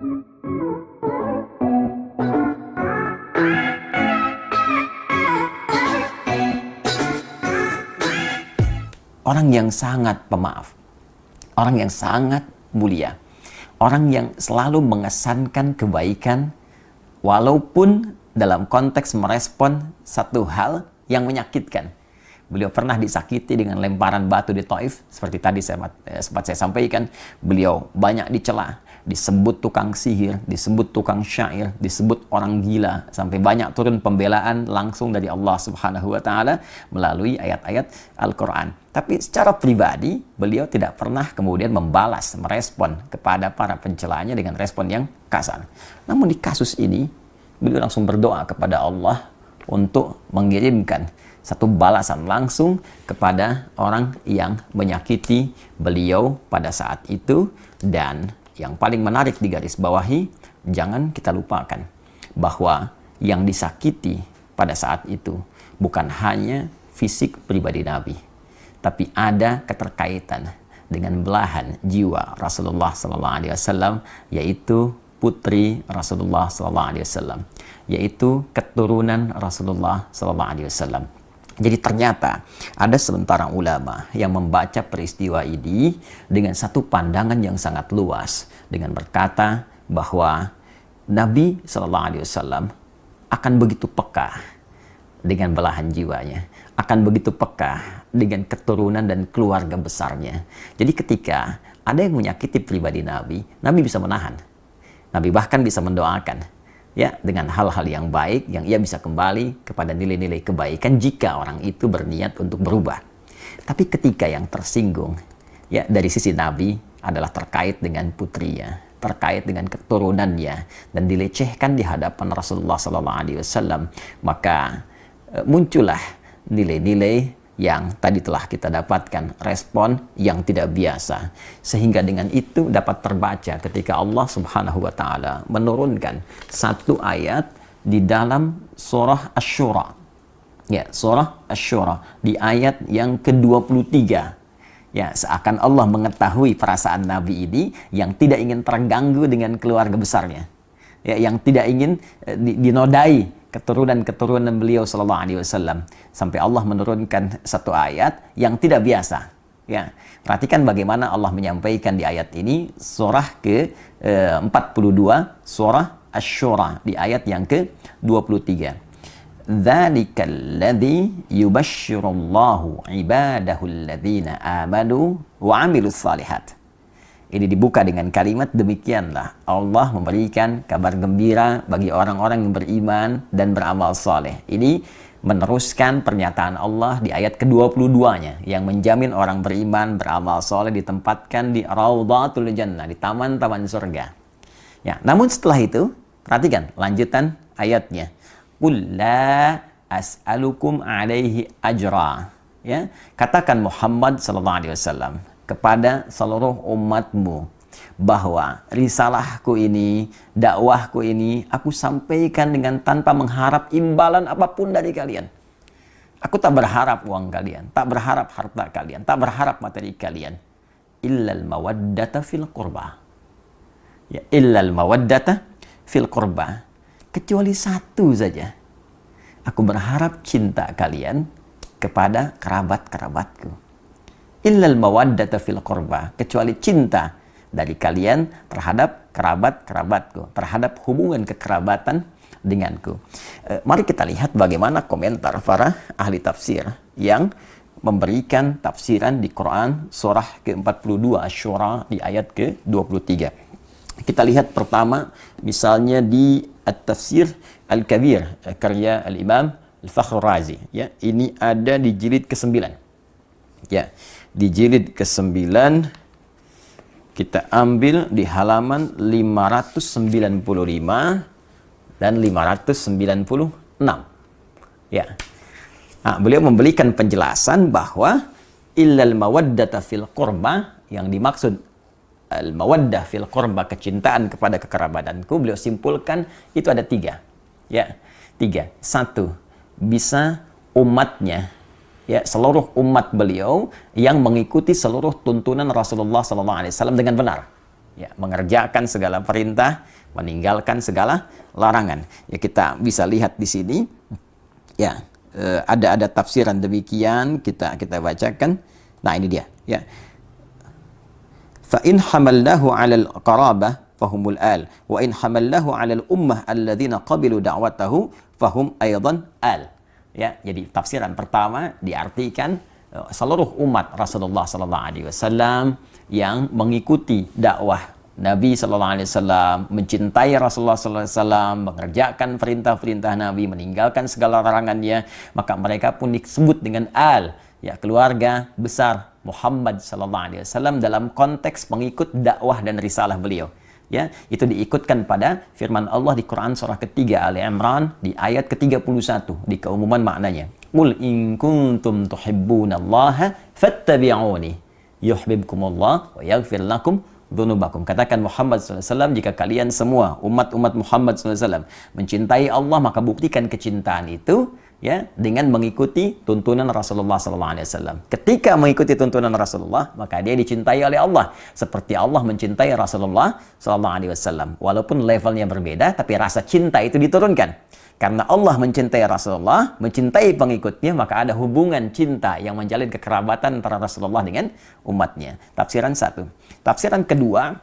Orang yang sangat pemaaf, orang yang sangat mulia, orang yang selalu mengesankan kebaikan walaupun dalam konteks merespon satu hal yang menyakitkan. Beliau pernah disakiti dengan lemparan batu di Taif, seperti tadi sempat saya sampaikan. Beliau banyak dicela, disebut tukang sihir, disebut tukang syair, disebut orang gila, sampai banyak turun pembelaan langsung dari Allah Subhanahu wa taala melalui ayat-ayat Al-Qur'an. Tapi secara pribadi, beliau tidak pernah kemudian membalas, merespon kepada para pencelaannya dengan respon yang kasar. Namun di kasus ini, beliau langsung berdoa kepada Allah untuk mengirimkan satu balasan langsung kepada orang yang menyakiti beliau pada saat itu. Dan yang paling menarik digarisbawahi, jangan kita lupakan bahwa yang disakiti pada saat itu bukan hanya fisik pribadi Nabi, tapi ada keterkaitan dengan belahan jiwa Rasulullah SAW, yaitu putri Rasulullah SAW, yaitu keturunan Rasulullah SAW. Jadi ternyata ada sementara ulama yang membaca peristiwa ini dengan satu pandangan yang sangat luas, dengan berkata bahwa Nabi SAW akan begitu peka dengan belahan jiwanya, akan begitu peka dengan keturunan dan keluarga besarnya. Jadi ketika ada yang menyakiti pribadi Nabi, Nabi bisa menahan. Nabi bahkan bisa mendoakan, ya, dengan hal-hal yang baik yang ia bisa kembali kepada nilai-nilai kebaikan jika orang itu berniat untuk berubah. Tapi ketika yang tersinggung, ya, dari sisi Nabi adalah terkait dengan putrinya, terkait dengan keturunannya, dan dilecehkan di hadapan Rasulullah SAW, maka muncullah nilai-nilai yang tadi telah kita dapatkan, respon yang tidak biasa. Sehingga dengan itu dapat terbaca ketika Allah Subhanahu wa taala menurunkan satu ayat di dalam surah Asy-Syura. Ya, surah Asy-Syura di ayat yang ke-23. Ya, seakan Allah mengetahui perasaan Nabi ini yang tidak ingin terganggu dengan keluarga besarnya. Ya, yang tidak ingin dinodai keturunan beliau sallallahu alaihi wasallam, sampai Allah menurunkan satu ayat yang tidak biasa. Ya, perhatikan bagaimana Allah menyampaikan di ayat ini, surah ke-42, surah Asy-Syura di ayat yang ke-23. Dzalikal ladzi yubashshirullahu ibadahu alladzina amanu wa 'amilus shalihat. Ini dibuka dengan kalimat demikianlah Allah memberikan kabar gembira bagi orang-orang yang beriman dan beramal soleh. Ini meneruskan pernyataan Allah di ayat ke-22-nya yang menjamin orang beriman beramal soleh ditempatkan di Raudhatul Jannah, di taman-taman surga. Ya, namun setelah itu perhatikan lanjutan ayatnya. Qul la as'alukum alaihi ajra. Ya, katakan Muhammad sallallahu alaihi wasallam kepada seluruh umatmu bahwa risalahku ini, dakwahku ini, aku sampaikan dengan tanpa mengharap imbalan apapun dari kalian. Aku tak berharap uang kalian, tak berharap harta kalian, tak berharap materi kalian. Illal mawaddata fil qurba. Ya, illal mawaddata fil qurba. Kecuali satu saja. Aku berharap cinta kalian kepada kerabat-kerabatku. Illal mawaddata fil qurba, kecuali cinta dari kalian terhadap kerabat-kerabatku, terhadap hubungan kekerabatan denganku. Mari kita lihat bagaimana komentar para ahli tafsir yang memberikan tafsiran di Quran surah ke-42 Asy-Syura di ayat ke-23. Kita lihat pertama misalnya di At-Tafsir Al-Kabir karya Al-Imam Al-Fakhrur Razi, ya. Ini ada di jilid ke-9. Ya, di jilid ke-9 kita ambil di halaman 595 dan 596. Ya. Nah, beliau memberikan penjelasan bahwa illal mawaddata fil qurba, yang dimaksud al mawaddah fil qurba, kecintaan kepada kekerabatanku, beliau simpulkan itu ada 3. Ya, 3. 1, bisa umatnya, ya, seluruh umat beliau yang mengikuti seluruh tuntunan Rasulullah SAW dengan benar. ya, mengerjakan segala perintah, meninggalkan segala larangan. Ya, kita bisa lihat di sini, ya, ada tafsiran demikian, kita bacakan. Nah, ini dia, ya. Fa in hamalnahu 'alal qarabah fahumul al wa in hamalnahu 'alal ummah alladzina qabilu da'watahu fahum aidan al. Ya, jadi tafsiran pertama diartikan seluruh umat Rasulullah sallallahu alaihi wasallam yang mengikuti dakwah Nabi sallallahu alaihi wasallam, mencintai Rasulullah sallallahu alaihi wasallam, mengerjakan perintah-perintah Nabi, meninggalkan segala larangannya, maka mereka pun disebut dengan al, ya, keluarga besar Muhammad sallallahu alaihi wasallam dalam konteks pengikut dakwah dan risalah beliau. Ya, itu diikutkan pada firman Allah di Quran surah ketiga Ali Imran di ayat ke-31 di keumuman maknanya. Qul in kuntum tuhibbunallaha fattabi'uni yuhibbukumullah wa yaghfir lakum dzunubakum. Katakan Muhammad SAW, jika kalian semua umat-umat Muhammad SAW mencintai Allah, maka buktikan kecintaan itu, ya, dengan mengikuti tuntunan Rasulullah SAW. Ketika mengikuti tuntunan Rasulullah, maka dia dicintai oleh Allah seperti Allah mencintai Rasulullah SAW. Walaupun levelnya berbeda, tapi rasa cinta itu diturunkan. Karena Allah mencintai Rasulullah, mencintai pengikutnya, maka ada hubungan cinta yang menjalin kekerabatan antara Rasulullah dengan umatnya. Tafsiran satu. Tafsiran kedua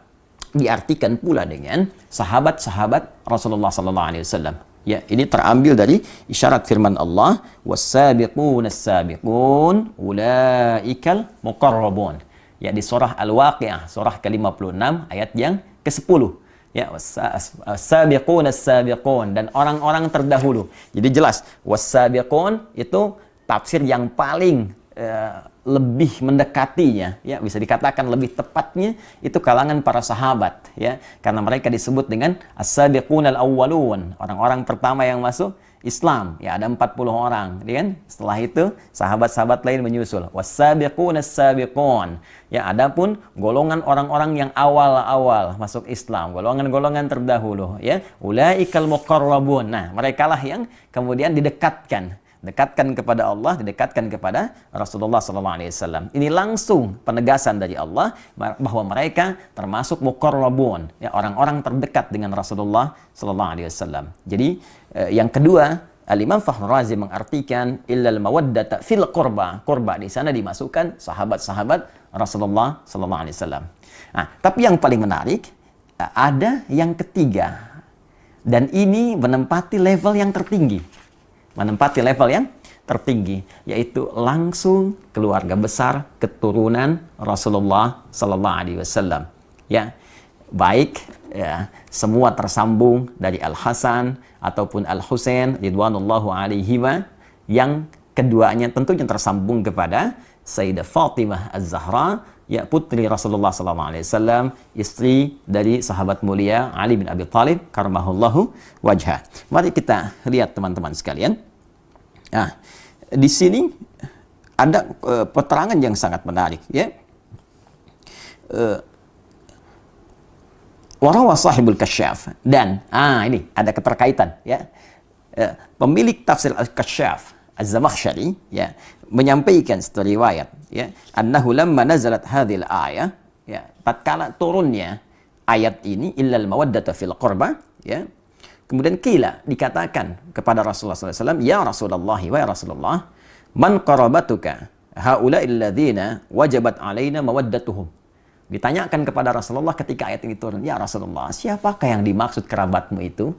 diartikan pula dengan sahabat-sahabat Rasulullah SAW. Ya, ini terambil dari isyarat firman Allah, was-sabiqun as-sabiqun ulaikal muqarrabun. Ya, di surah Al-Waqiah, surah ke-56 ayat yang ke-10. Ya, was-sabiqun as-sabiqun, dan orang-orang terdahulu. Jadi jelas, was-sabiqun itu tafsir yang paling lebih mendekatinya, ya, bisa dikatakan lebih tepatnya itu kalangan para sahabat, ya, karena mereka disebut dengan as-sabiqunal awwalun, orang-orang pertama yang masuk Islam, ya, ada 40 orang, kan? Setelah itu sahabat-sahabat lain menyusul, was-sabiqunas sabiqun, ya, adapun golongan orang-orang yang awal-awal masuk Islam, golongan-golongan terdahulu, ya, ulaikal muqarrabun. Nah, merekalah yang kemudian didekatkan kepada Allah, didekatkan kepada Rasulullah SAW. Ini langsung penegasan dari Allah bahwa mereka termasuk muqarrabun, ya, orang-orang terdekat dengan Rasulullah SAW. Jadi yang kedua, Al-Imam Fakhrul Razi mengartikan illal mawaddata fil qurba. Qurba di sana dimasukkan sahabat-sahabat Rasulullah SAW. Nah, tapi yang paling menarik ada yang ketiga, dan ini menempati level yang tertinggi. Yaitu langsung keluarga besar keturunan Rasulullah sallallahu alaihi wasallam. Ya, baik, ya, semua tersambung dari Al-Hasan ataupun Al-Husain ridwanullahu alaihima, yang keduanya tentunya tersambung kepada Sayyidah Fatimah Az-Zahra, ya, putri Rasulullah sallallahu alaihi wasallam, istri dari sahabat mulia Ali bin Abi Thalib karamahullahu wajhah. Mari kita lihat teman-teman sekalian. Nah, di sini ada peterangan yang sangat menarik, ya. Warawa sahibul kasyaf, dan ini ada keterkaitan, ya. Pemilik tafsir al-Kasyaf Az-Zamakhsyari, ya, menyampaikan satu riwayat, ya, annahu lamma nazalat hadhil ayah, ya, tatkala turunnya ayat ini illal mawaddata fil qurba, ya, kemudian dikatakan kepada Rasulullah SAW, ya Rasulullah, wa ya Rasulullah, man qarabatuka haula'il ladzina wajabat alaina mawaddatuhum. Ditanyakan kepada Rasulullah ketika ayat ini turun, ya Rasulullah, siapakah yang dimaksud kerabatmu itu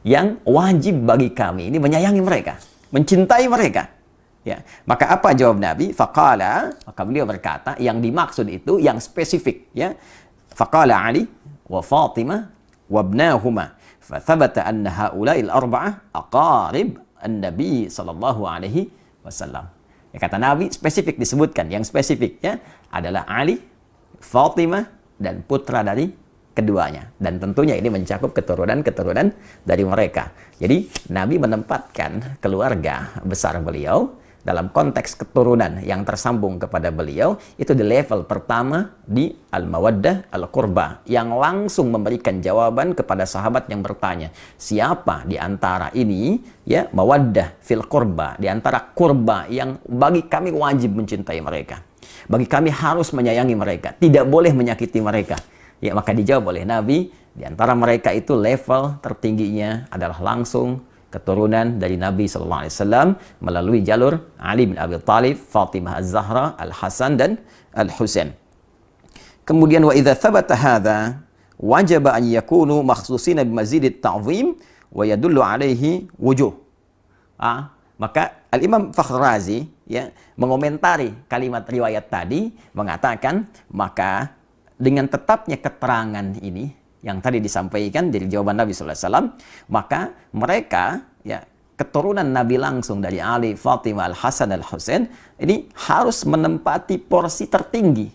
yang wajib bagi kami ini menyayangi mereka, mencintai mereka? Ya, maka apa jawab Nabi? Faqala, maka beliau berkata, yang dimaksud itu yang spesifik, ya. Faqala Ali wa Fatimah wa ibnahuma. Fathabata anna haula'il arba'ah aqarib an-nabi sallallahu alaihi wasallam. Ya, kata Nabi spesifik disebutkan, yang spesifik, ya, adalah Ali, Fatimah, dan putra dari keduanya. Dan tentunya ini mencakup keturunan-keturunan dari mereka. Jadi Nabi menempatkan keluarga besar beliau dalam konteks keturunan yang tersambung kepada beliau itu di level pertama di al-mawaddah al-qurba, yang langsung memberikan jawaban kepada sahabat yang bertanya, siapa di antara ini, ya, mawaddah fil qurba, di antara kurba yang bagi kami wajib mencintai mereka, bagi kami harus menyayangi mereka, tidak boleh menyakiti mereka. Ya, maka dijawab oleh Nabi, di antara mereka itu level tertingginya adalah langsung keturunan dari Nabi sallallahu alaihi wasallam melalui jalur Ali bin Abi Thalib, Fatimah Az-Zahra, Al-Hasan dan Al-Husain. Kemudian wa idza thabata hadza wajib an yakunu makhsusina bimazidit ta'zim wa yadullu alaihi wujuh. Maka Al-Imam Fakhr Razi ya mengomentari kalimat riwayat tadi mengatakan, maka dengan tetapnya keterangan ini yang tadi disampaikan dari jawaban Nabi sallallahu alaihi wasallam, maka mereka ya keturunan Nabi langsung dari Ali, Fatimah, Al-Hasan, Al-Husain ini harus menempati porsi tertinggi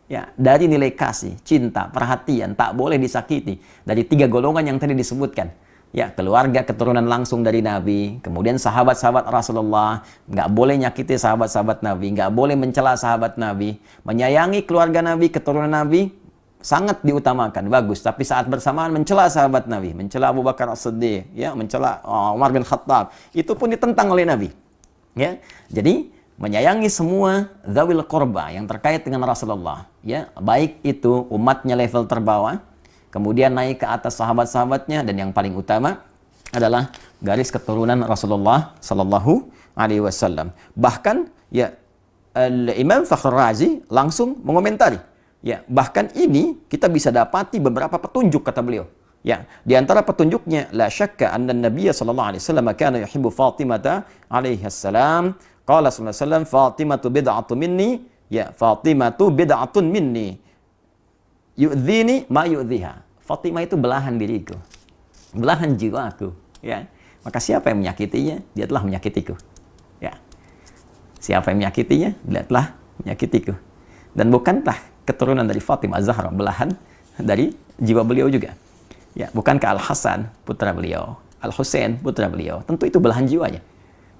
ya dari nilai kasih, cinta, perhatian, tak boleh disakiti dari 3 golongan yang tadi disebutkan. Ya, keluarga keturunan langsung dari Nabi, kemudian sahabat-sahabat Rasulullah, nggak boleh nyakiti sahabat-sahabat Nabi, nggak boleh mencela sahabat Nabi, menyayangi keluarga Nabi, keturunan Nabi, sangat diutamakan, bagus. Tapi saat bersamaan mencela sahabat Nabi, mencela Abu Bakar As-Siddiq, ya, mencela Umar bin Khattab, itu pun ditentang oleh Nabi. Ya, jadi menyayangi semua dzawil qurba yang terkait dengan Rasulullah, ya, baik itu umatnya level terbawah, kemudian naik ke atas sahabat-sahabatnya, dan yang paling utama adalah garis keturunan Rasulullah sallallahu alaihi wasallam. Bahkan ya Imam Fakhr Razi langsung mengomentari, ya, bahkan ini kita bisa dapati beberapa petunjuk kata beliau. Ya, di antara petunjuknya la syakka anna Nabiy sallallahu alaihi wasallam kana yuhibbu Fatimah alaihi salam. Qala sallallahu alaihi wasallam, Fatimatu bid'atun minni, ya, Fatimatu bid'atun minni. Yu'dhini ma yu'dhiha. Fatimah itu belahan diriku, belahan jiwaku, ya. Maka siapa yang menyakitinya, dia telah menyakitiku. Ya. Siapa yang menyakitinya, dia telah menyakitiku. Dan bukankah keturunan dari Fatimah Az-Zahra belahan dari jiwa beliau juga? Ya, bukankah Al-Hasan putra beliau, Al-Husain putra beliau, tentu itu belahan jiwanya.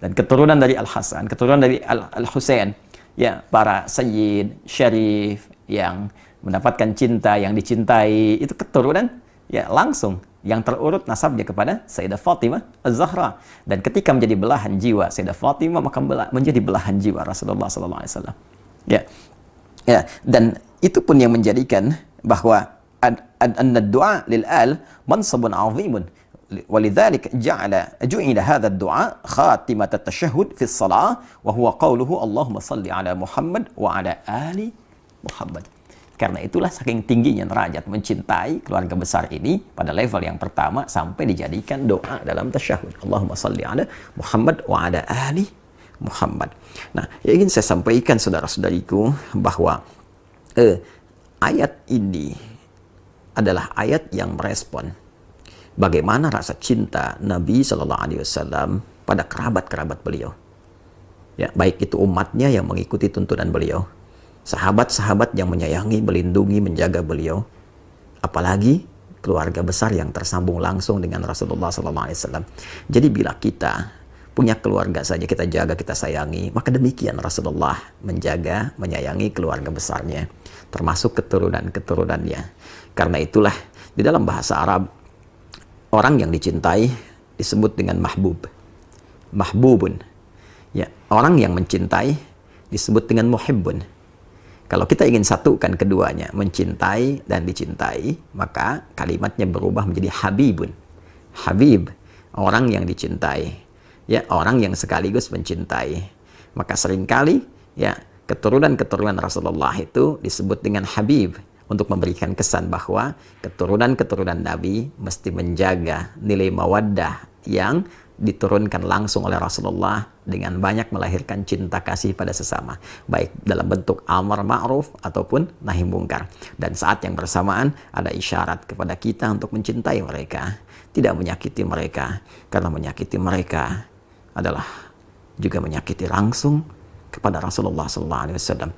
Dan keturunan dari Al-Hasan, keturunan dari Al-Husain, ya, para sayyid, syarif yang mendapatkan cinta, yang dicintai, itu keturunan ya langsung yang terurut nasabnya kepada Sayyidah Fatimah Az-Zahra. Dan ketika menjadi belahan jiwa Sayyidah Fatimah, maka menjadi belahan jiwa Rasulullah sallallahu alaihi wasallam. Ya. Ya, dan itu pun yang menjadikan bahwa ad-du'a lil al mansabun 'azimun. ولذلك جعل هذا الدعاء خاتمة التشهد في الصلاة وهو قوله اللهم صل على محمد وعلى آل محمد. Karena itulah saking tingginya derajat mencintai keluarga besar ini pada level yang pertama sampai dijadikan doa dalam tasyahud. Allahumma salli ala Muhammad wa ala ali Muhammad. Nah, yang ingin saya sampaikan saudara-saudariku bahwa ayat ini adalah ayat yang merespon bagaimana rasa cinta Nabi Shallallahu Alaihi Wasallam pada kerabat-kerabat beliau. Ya, baik itu umatnya yang mengikuti tuntunan beliau, sahabat-sahabat yang menyayangi, melindungi, menjaga beliau, apalagi keluarga besar yang tersambung langsung dengan Rasulullah SAW. Jadi bila kita punya keluarga saja kita jaga, kita sayangi, maka demikian Rasulullah menjaga, menyayangi keluarga besarnya, termasuk keturunan-keturunannya. Karena itulah di dalam bahasa Arab, orang yang dicintai disebut dengan mahbub, mahbubun. Ya, orang yang mencintai disebut dengan muhibbun. Kalau kita ingin satukan keduanya, mencintai dan dicintai, maka kalimatnya berubah menjadi habibun. Habib, orang yang dicintai. Ya, orang yang sekaligus mencintai. Maka seringkali ya keturunan-keturunan Rasulullah itu disebut dengan habib untuk memberikan kesan bahwa keturunan-keturunan Nabi mesti menjaga nilai mawaddah yang diturunkan langsung oleh Rasulullah dengan banyak melahirkan cinta kasih pada sesama, baik dalam bentuk amar ma'ruf ataupun nahi mungkar. Dan saat yang bersamaan ada isyarat kepada kita untuk mencintai mereka, tidak menyakiti mereka, karena menyakiti mereka adalah juga menyakiti langsung kepada Rasulullah SAW.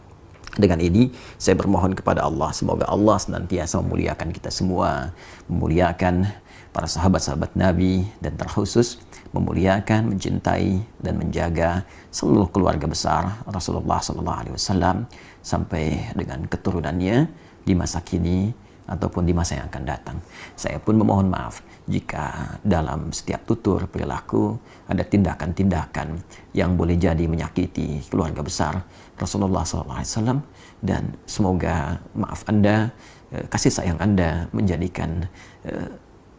Dengan ini saya bermohon kepada Allah, semoga Allah senantiasa memuliakan kita semua, memuliakan para sahabat-sahabat Nabi, dan terkhusus memuliakan, mencintai, dan menjaga seluruh keluarga besar Rasulullah SAW sampai dengan keturunannya di masa kini ataupun di masa yang akan datang. Saya pun memohon maaf jika dalam setiap tutur perilaku ada tindakan-tindakan yang boleh jadi menyakiti keluarga besar Rasulullah SAW, dan semoga maaf Anda kasih sayang Anda menjadikan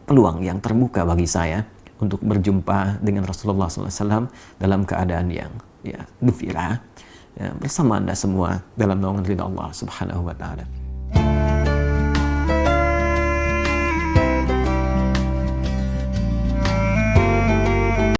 peluang yang terbuka bagi saya untuk berjumpa dengan Rasulullah SAW dalam keadaan yang gembira bersama Anda semua dalam naungan ridha Allah Subhanahu wa taala.